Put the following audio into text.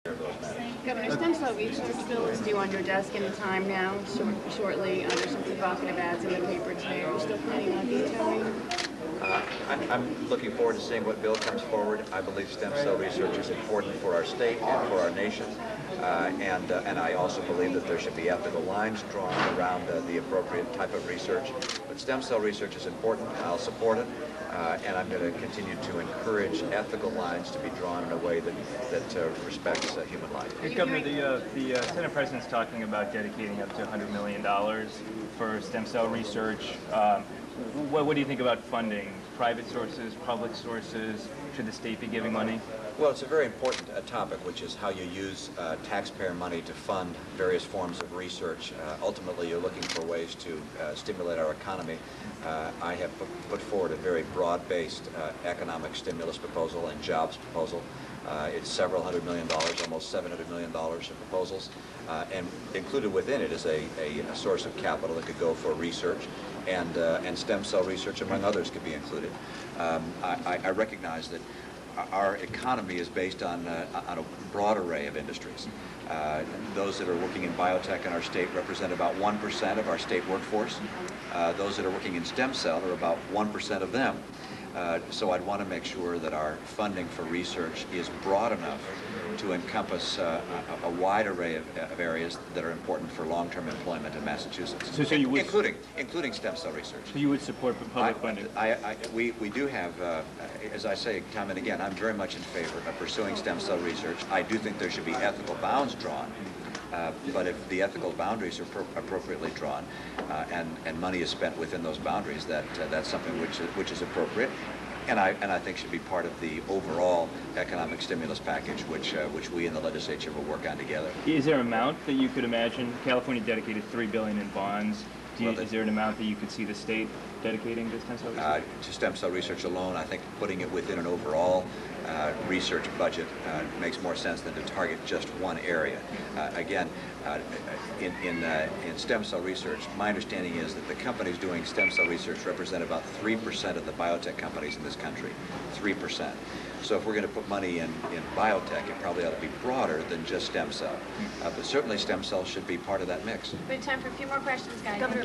Governor, stem cell research bill is due on your desk any time now, shortly. There's some provocative ads in the paper today. Are you still planning on vetoing? I'm looking forward to seeing what bill comes forward. I believe stem cell research is important for our state and for our nation, and I also believe that there should be ethical lines drawn around the appropriate type of research. But stem cell research is important, and I'll support it, and I'm going to continue to encourage ethical lines to be drawn in a way that respects human life. Governor, the Senate President's talking about dedicating up to $100 million for stem cell research. What do you think about funding? Private sources, public sources? Should the state be giving money? Well, it's a very important topic, which is how you use taxpayer money to fund various forms of research. Ultimately, you're looking for ways to stimulate our economy. I have put forward a very broad-based economic stimulus proposal and jobs proposal. It's several $100 million, almost $700 million of proposals, and included within it is a source of capital that could go for research, and stem cell research, among others, could be included. I recognize that our economy is based on a broad array of industries. Those that are working in biotech in our state represent about 1% of our state workforce. Those that are working in stem cell are about 1% of them. So I'd want to make sure that our funding for research is broad enough to encompass a wide array of areas that are important for long-term employment in Massachusetts, so you would, including stem cell research. So you would support public funding? We do have, as I say time and again, I'm very much in favor of pursuing stem cell research. I do think there should be ethical bounds drawn. But if the ethical boundaries are appropriately drawn and money is spent within those boundaries, that's something which is appropriate, and I think should be part of the overall economic stimulus package, which we in the legislature will work on together. Is there an amount that you could imagine? California dedicated $3 billion in bonds. Is there an amount that you could see the state dedicating to stem cell research? To stem cell research alone, I think putting it within an overall research budget makes more sense than to target just one area. Again, in stem cell research, my understanding is that the companies doing stem cell research represent about 3% of the biotech companies in this country. 3%. So if we're going to put money in biotech, it probably ought to be broader than just stem cell. But certainly stem cells should be part of that mix. We have time for a few more questions, guys. Governor,